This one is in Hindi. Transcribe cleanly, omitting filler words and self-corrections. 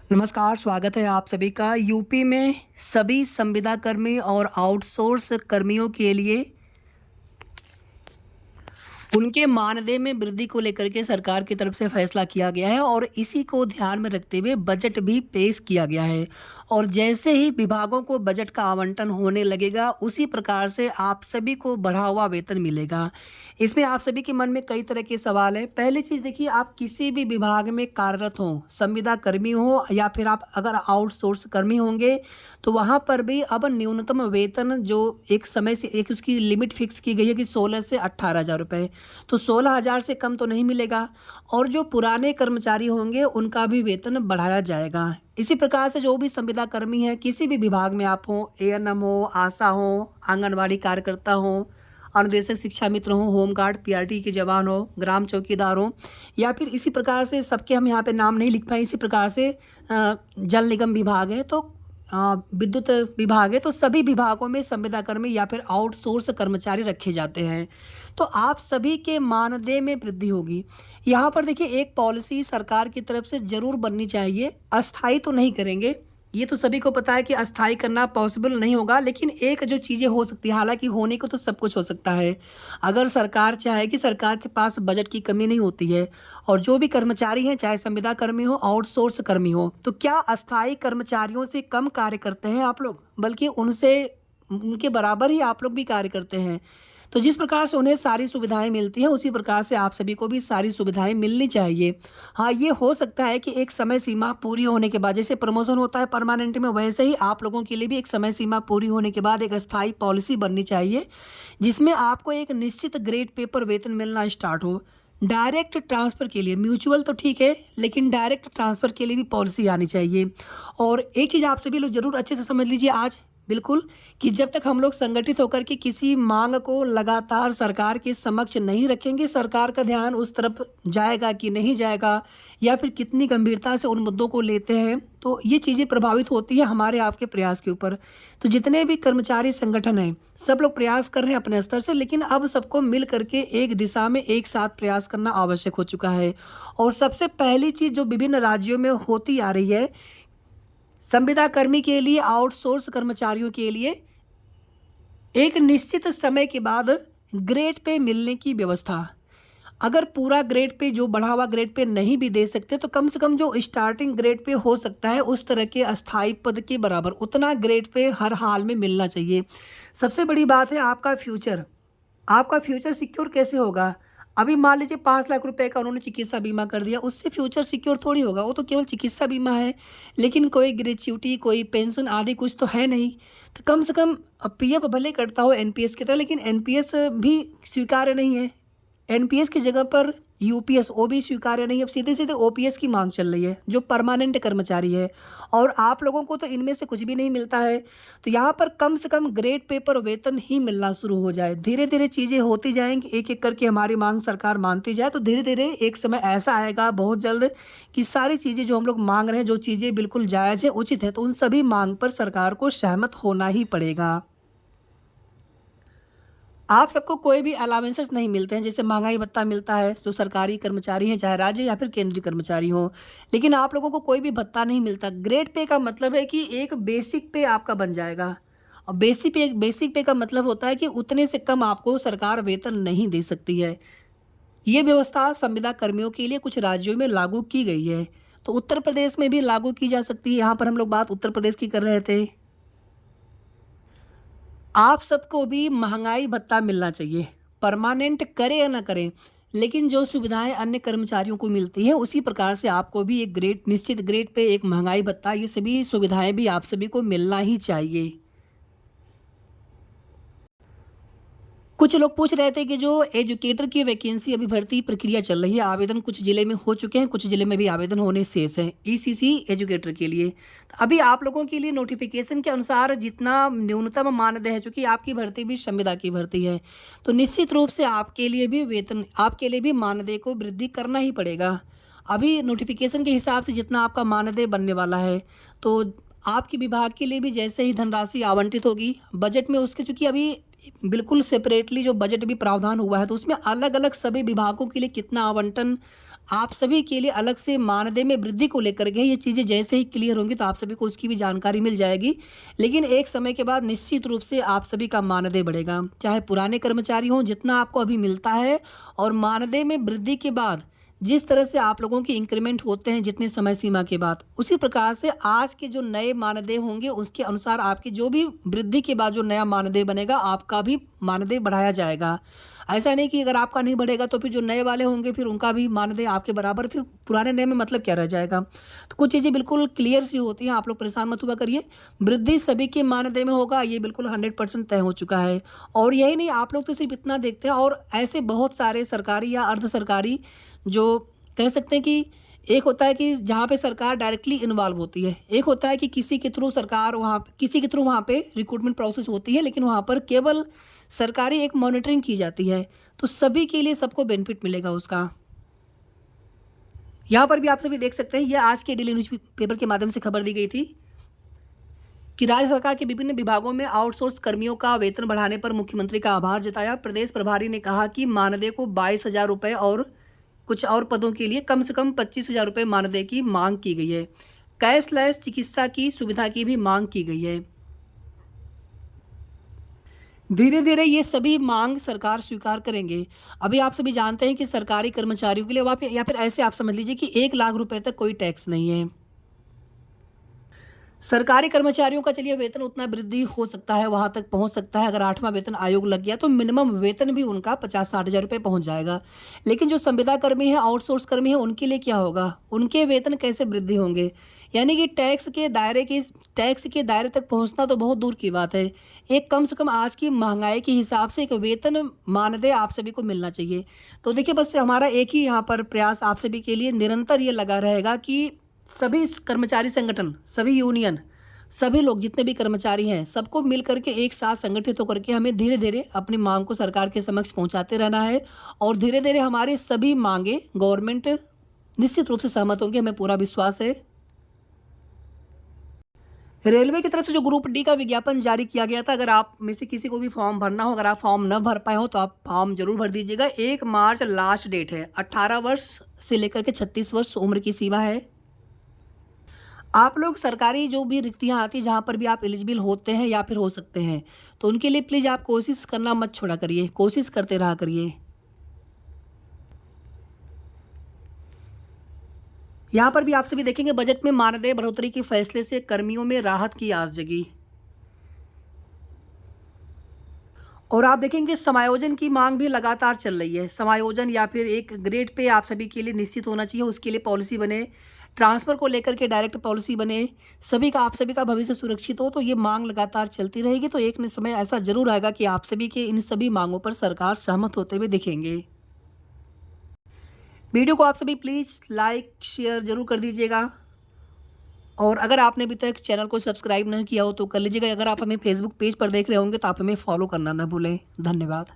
नमस्कार, स्वागत है आप सभी का। यूपी में सभी संविदा कर्मी और आउटसोर्स कर्मियों के लिए उनके मानदेय में वृद्धि को लेकर के सरकार की तरफ से फैसला किया गया है और इसी को ध्यान में रखते हुए बजट भी पेश किया गया है। और जैसे ही विभागों को बजट का आवंटन होने लगेगा, उसी प्रकार से आप सभी को बढ़ा हुआ वेतन मिलेगा। इसमें आप सभी के मन में कई तरह के सवाल हैं। पहली चीज़ देखिए, आप किसी भी विभाग में कार्यरत हों, संविदा कर्मी हो या फिर आप अगर आउटसोर्स कर्मी होंगे, तो वहाँ पर भी अब न्यूनतम वेतन जो एक समय से एक उसकी लिमिट फिक्स की गई है कि 16 से 18,000 रुपये। तो 16,000 से कम तो नहीं मिलेगा। और जो पुराने कर्मचारी होंगे उनका भी वेतन बढ़ाया जाएगा। इसी प्रकार से जो भी संविदा कर्मी हैं, किसी भी विभाग में आप हों, एएनएम हो, आशा हो, आंगनवाड़ी कार्यकर्ता हो, अनुदेशक शिक्षा मित्र हो, होमगार्ड, पीआरटी के जवान हो, ग्राम चौकीदार हो, या फिर इसी प्रकार से सबके हम यहाँ पे नाम नहीं लिख पाए। इसी प्रकार से जल निगम विभाग है, तो विद्युत विभाग है, तो सभी विभागों में संविदा कर्मी या फिर आउटसोर्स कर्मचारी रखे जाते हैं। तो आप सभी के मानदेय में वृद्धि होगी। यहाँ पर देखिए, एक पॉलिसी सरकार की तरफ से ज़रूर बननी चाहिए। अस्थाई तो नहीं करेंगे, ये तो सभी को पता है कि अस्थाई करना पॉसिबल नहीं होगा, लेकिन एक जो चीज़ें हो सकती है, हालाँकि होने को तो सब कुछ हो सकता है। अगर सरकार चाहे कि सरकार के पास बजट की कमी नहीं होती है, और जो भी कर्मचारी हैं, चाहे संविदा कर्मी हो, आउटसोर्स कर्मी हो, तो क्या अस्थाई कर्मचारियों से कम कार्य करते हैं आप लोग? बल्कि उनसे उनके बराबर ही आप लोग भी कार्य करते हैं। तो जिस प्रकार से उन्हें सारी सुविधाएँ मिलती हैं, उसी प्रकार से आप सभी को भी सारी सुविधाएँ मिलनी चाहिए। हाँ, ये हो सकता है कि एक समय सीमा पूरी होने के बाद, जैसे प्रमोशन होता है परमानेंट में, वैसे ही आप लोगों के लिए भी एक समय सीमा पूरी होने के बाद एक अस्थायी पॉलिसी बननी चाहिए, जिसमें आपको एक निश्चित ग्रेड पे पर वेतन मिलना स्टार्ट हो। डायरेक्ट ट्रांसफ़र के लिए, म्यूचुअल तो ठीक है, लेकिन डायरेक्ट ट्रांसफ़र के लिए भी पॉलिसी आनी चाहिए। और एक चीज़ आप सभी लोग ज़रूर अच्छे से समझ लीजिए आज, बिल्कुल, कि जब तक हम लोग संगठित होकर के किसी मांग को लगातार सरकार के समक्ष नहीं रखेंगे, सरकार का ध्यान उस तरफ जाएगा कि नहीं जाएगा, या फिर कितनी गंभीरता से उन मुद्दों को लेते हैं, तो ये चीज़ें प्रभावित होती हैं हमारे आपके प्रयास के ऊपर। तो जितने भी कर्मचारी संगठन हैं, सब लोग प्रयास कर रहे हैं अपने स्तर से, लेकिन अब सबको मिल करके एक दिशा में एक साथ प्रयास करना आवश्यक हो चुका है। और सबसे पहली चीज़ जो विभिन्न राज्यों में होती आ रही है, संविदा कर्मी के लिए, आउटसोर्स कर्मचारियों के लिए एक निश्चित समय के बाद ग्रेड पे मिलने की व्यवस्था। अगर पूरा ग्रेड पे, जो बढ़ा हुआ ग्रेड पे नहीं भी दे सकते, तो कम से कम जो स्टार्टिंग ग्रेड पे हो सकता है, उस तरह के अस्थायी पद के बराबर उतना ग्रेड पे हर हाल में मिलना चाहिए। सबसे बड़ी बात है आपका फ्यूचर। आपका फ्यूचर सिक्योर कैसे होगा? अभी मान लीजिए 5 लाख रुपए का उन्होंने चिकित्सा बीमा कर दिया, उससे फ्यूचर सिक्योर थोड़ी होगा। वो तो केवल चिकित्सा बीमा है, लेकिन कोई ग्रेच्युटी, कोई पेंशन आदि कुछ तो है नहीं। तो कम से कम पीएफ भले कटता हो एनपीएस की तरह, लेकिन एनपीएस भी स्वीकार्य नहीं है। एनपीएस की जगह पर यूपीएस, वो भी स्वीकार्य नहीं है। अब सीधे-सीधे ओपीएस की माँग चल रही है, जो परमानेंट कर्मचारी है, और आप लोगों को तो इनमें से कुछ भी नहीं मिलता है। तो यहाँ पर कम से कम ग्रेड पे पर वेतन ही मिलना शुरू हो जाए। धीरे-धीरे चीज़ें होती जाएँगी, एक-एक करके हमारी माँग सरकार मानती जाए, तो धीरे-धीरे एक समय ऐसा आएगा बहुत जल्द कि सारी चीज़ें जो हम लोग माँग रहे हैं, जो चीज़ें बिल्कुल जायज़ है, उचित है, तो उन सभी माँग पर सरकार को सहमत होना ही पड़ेगा। आप सबको कोई भी अलाउंसेस नहीं मिलते हैं, जैसे महँगाई भत्ता मिलता है, जो सरकारी कर्मचारी हैं, चाहे राज्य या फिर केंद्रीय कर्मचारी हों, लेकिन आप लोगों को कोई भी भत्ता नहीं मिलता। ग्रेड पे का मतलब है कि एक बेसिक पे आपका बन जाएगा, और बेसिक पे का मतलब होता है कि उतने से कम आपको सरकार वेतन नहीं दे सकती है। ये व्यवस्था संविदा कर्मियों के लिए कुछ राज्यों में लागू की गई है, तो उत्तर प्रदेश में भी लागू की जा सकती है। यहाँ पर हम लोग बात उत्तर प्रदेश की कर रहे थे। आप सबको भी महँगाई भत्ता मिलना चाहिए, परमानेंट करें या ना करें, लेकिन जो सुविधाएँ अन्य कर्मचारियों को मिलती हैं, उसी प्रकार से आपको भी एक ग्रेड, निश्चित ग्रेड पे एक महँगाई भत्ता, ये सभी सुविधाएँ भी आप सभी को मिलना ही चाहिए। कुछ लोग पूछ रहे थे कि जो एजुकेटर की वैकेंसी अभी भर्ती प्रक्रिया चल रही है, आवेदन कुछ ज़िले में हो चुके हैं, कुछ ज़िले में भी आवेदन होने शेष हैं, ईसीसी एजुकेटर के लिए। तो अभी आप लोगों के लिए नोटिफिकेशन के अनुसार जितना न्यूनतम मानदेय है, चूँकि आपकी भर्ती भी संविदा की भर्ती है, तो निश्चित रूप से आपके लिए भी वेतन, आपके लिए भी मानदेय को वृद्धि करना ही पड़ेगा। अभी नोटिफिकेशन के हिसाब से जितना आपका मानदेय बनने वाला है, तो आपके विभाग के लिए भी जैसे ही धनराशि आवंटित होगी बजट में, उसके चूँकि अभी बिल्कुल सेपरेटली जो बजट भी प्रावधान हुआ है, तो उसमें अलग-अलग सभी विभागों के लिए कितना आवंटन आप सभी के लिए अलग से मानदेय में वृद्धि को लेकर के, ये चीज़ें जैसे ही क्लियर होंगी तो आप सभी को उसकी भी जानकारी मिल जाएगी। लेकिन एक समय के बाद निश्चित रूप से आप सभी का मानदेय बढ़ेगा, चाहे पुराने कर्मचारी हों, जितना आपको अभी मिलता है, और मानदेय में वृद्धि के बाद जिस तरह से आप लोगों के इंक्रीमेंट होते हैं जितने समय सीमा के बाद, उसी प्रकार से आज के जो नए मानदेय होंगे उसके अनुसार आपकी जो भी वृद्धि के बाद जो नया मानदेय बनेगा, आपका भी मानदेय बढ़ाया जाएगा। ऐसा नहीं कि अगर आपका नहीं बढ़ेगा तो फिर जो नए वाले होंगे फिर उनका भी मानदेय आपके बराबर, फिर पुराने नए में मतलब क्या रह जाएगा। तो कुछ चीज़ें बिल्कुल क्लियर सी होती हैं, आप लोग परेशान मत हुआ करिए। वृद्धि सभी के मानदेय में होगा, ये बिल्कुल 100% तय हो चुका है। और यही नहीं, आप लोग तो सिर्फ इतना देखते हैं, और ऐसे बहुत सारे सरकारी या अर्ध सरकारी जो कह सकते हैं कि एक होता है कि जहाँ पे सरकार डायरेक्टली इन्वॉल्व होती है, एक होता है कि किसी के थ्रू सरकार वहाँ किसी के थ्रू वहाँ पे रिक्रूटमेंट प्रोसेस होती है, लेकिन वहाँ पर केवल सरकारी एक मॉनिटरिंग की जाती है, तो सभी के लिए सबको बेनिफिट मिलेगा उसका। यहाँ पर भी आप सभी देख सकते हैं, ये आज के डेली न्यूज पेपर के माध्यम से खबर दी गई थी कि राज्य सरकार के विभिन्न विभागों में आउटसोर्स कर्मियों का वेतन बढ़ाने पर मुख्यमंत्री का आभार जताया। प्रदेश प्रभारी ने कहा कि मानदेय को 22,000 रुपये और कुछ और पदों के लिए कम से कम 25,000 रुपये मानदेय की मांग की गई है। कैशलेस चिकित्सा की सुविधा की भी मांग की गई है। धीरे धीरे ये सभी मांग सरकार स्वीकार करेंगे। अभी आप सभी जानते हैं कि सरकारी कर्मचारियों के लिए वहाँ पे, या फिर ऐसे आप समझ लीजिए कि 1,00,000 रुपये तक कोई टैक्स नहीं है। सरकारी कर्मचारियों का चलिए वेतन उतना वृद्धि हो सकता है, वहाँ तक पहुँच सकता है। अगर 8वां वेतन आयोग लग गया तो मिनिमम वेतन भी उनका 50-60 हज़ार रुपये पहुँच जाएगा। लेकिन जो संविदा कर्मी है, आउटसोर्स कर्मी है, उनके लिए क्या होगा? उनके वेतन कैसे वृद्धि होंगे? यानी कि टैक्स के दायरे तक पहुँचना तो बहुत दूर की बात है। एक कम से कम आज की महंगाई के हिसाब से एक वेतन मानदेय आप सभी को मिलना चाहिए। तो देखिए, बस हमारा एक ही यहाँ पर प्रयास आप सभी के लिए निरंतर ये लगा रहेगा कि सभी कर्मचारी संगठन, सभी यूनियन, सभी लोग जितने भी कर्मचारी हैं, सबको मिल करके एक साथ संगठित होकर के हमें धीरे धीरे अपनी मांग को सरकार के समक्ष पहुंचाते रहना है, और धीरे धीरे हमारे सभी मांगे गवर्नमेंट निश्चित रूप से सहमत होंगे, हमें पूरा विश्वास है। रेलवे की तरफ से जो ग्रुप डी का विज्ञापन जारी किया गया था, अगर आप में से किसी को भी फॉर्म भरना हो, अगर आप फॉर्म न भर पाए हो तो आप फॉर्म जरूर भर दीजिएगा। 1 मार्च लास्ट डेट है। 18 वर्ष से लेकर के 36 वर्ष उम्र की सीमा है। आप लोग सरकारी जो भी रिक्तियाँ आती हैं, जहाँ पर भी आप एलिजिबल होते हैं या फिर हो सकते हैं, तो उनके लिए प्लीज़ आप कोशिश करना मत छोड़ा करिए, कोशिश करते रहा करिए। यहाँ पर भी आप सभी देखेंगे, बजट में मानदेय बढ़ोतरी के फैसले से कर्मियों में राहत की आस जगी। और आप देखेंगे समायोजन की मांग भी लगातार चल रही है। समायोजन या फिर एक ग्रेड पे आप सभी के लिए निश्चित होना चाहिए, उसके लिए पॉलिसी बने। ट्रांसफ़र को लेकर के डायरेक्ट पॉलिसी बने, सभी का, आप सभी का भविष्य सुरक्षित हो, तो ये मांग लगातार चलती रहेगी। तो एक न समय ऐसा ज़रूर आएगा कि आप सभी के इन सभी मांगों पर सरकार सहमत होते हुए दिखेंगे। वीडियो को आप सभी प्लीज़ लाइक शेयर ज़रूर कर दीजिएगा, और अगर आपने अभी तक चैनल को सब्सक्राइब नहीं किया हो तो कर लीजिएगा। अगर आप हमें फेसबुक पेज पर देख रहे होंगे तो आप हमें फॉलो करना ना भूलें। धन्यवाद।